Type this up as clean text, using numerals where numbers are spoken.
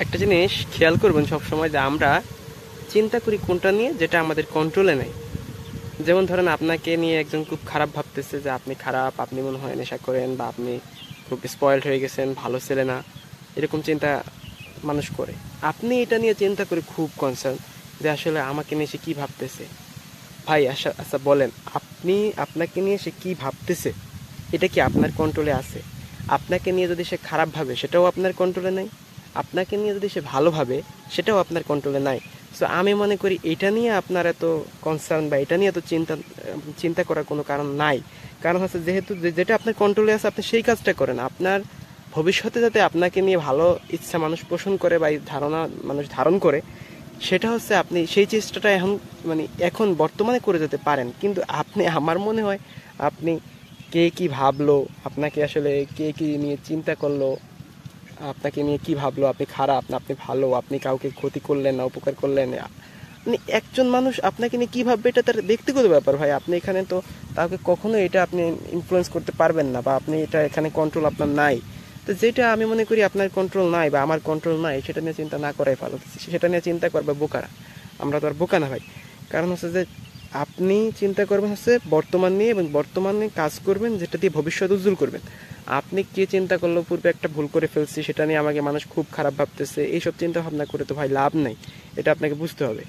একটা জিনিস খেয়াল করবেন সবসময় যে আমরা চিন্তা করি কোনটা নিয়ে যেটা আমাদের কন্ট্রোলে নেই। যেমন ধরেন আপনাকে নিয়ে একজন খুব খারাপ ভাবতেছে যে আপনি খারাপ, আপনি মনে হয় নেশা করেন, বা আপনি খুব স্পয়েলড হয়ে গেছেন, ভালো ছেলে না, এরকম চিন্তা মানুষ করে। আপনি এটা নিয়ে চিন্তা করে খুব কনসার্ন যে আসলে আমাকে নিয়ে সে কী ভাবতেছে। ভাই আচ্ছা আচ্ছা বলেন, আপনি আপনাকে নিয়ে সে কী ভাবতেছে এটা কি আপনার কন্ট্রোলে আছে? আপনাকে নিয়ে যদি সে খারাপ ভাবে সেটাও আপনার কন্ট্রোলে নাই, আপনাকে নিয়ে যদি সে ভালো ভাবে সেটাও আপনার কন্ট্রোলে নাই। সো আমি মনে করি এটা নিয়ে আপনার এত কনসার্ন বা এটা নিয়ে এত চিন্তা চিন্তা করার কোনো কারণ নাই। কারণ হচ্ছে যেহেতু যেটা আপনার কন্ট্রোলে আছে আপনি সেই কাজটা করেন। আপনার ভবিষ্যতে যাতে আপনাকে নিয়ে ভালো ইচ্ছা মানুষ পোষণ করে বা এই ধারণা মানুষ ধারণ করে, সেটা হচ্ছে আপনি সেই চেষ্টাটা এখন বর্তমানে করে যেতে পারেন। কিন্তু আপনি, আমার মনে হয় আপনি কে কি ভাবলো, আপনাকে আসলে কে কি নিয়ে চিন্তা করলো, আপনাকে নিয়ে কি ভাবলো, আপনি খারাপ না আপনি ভালো, আপনি কাউকে ক্ষতি করলেন না উপকার করলেন, আপনি একজন মানুষ আপনাকে নিয়ে কী ভাববে এটা তার ব্যক্তিগত ব্যাপার ভাই। আপনি এখানে তো কাউকে কখনো এটা আপনি ইনফ্লুয়েন্স করতে পারবেন না, বা আপনি এটা এখানে কন্ট্রোল আপনার নাই। তো যেটা আমি মনে করি আপনার কন্ট্রোল নাই বা আমার কন্ট্রোল নাই সেটা নিয়ে চিন্তা না করাই ভালো। সেটা নিয়ে চিন্তা করবে বোকারা, আমরা তো আর বোকা না ভাই। কারণ হচ্ছে যে আপনি চিন্তা করবেন হচ্ছে বর্তমান নিয়ে, এবং বর্তমানে কাজ করবেন যেটা দিয়ে ভবিষ্যৎ উজ্জ্বল করবেন। আপনি কে চিন্তা করলো পূর্বে একটা ভুল করে ফেলছি সেটা নিয়ে আমাকে মানুষ খুব খারাপ ভাবতেছে, এইসব চিন্তা ভাবনা করে তো ভাই লাভ নাই, এটা আপনাকে বুঝতে হবে।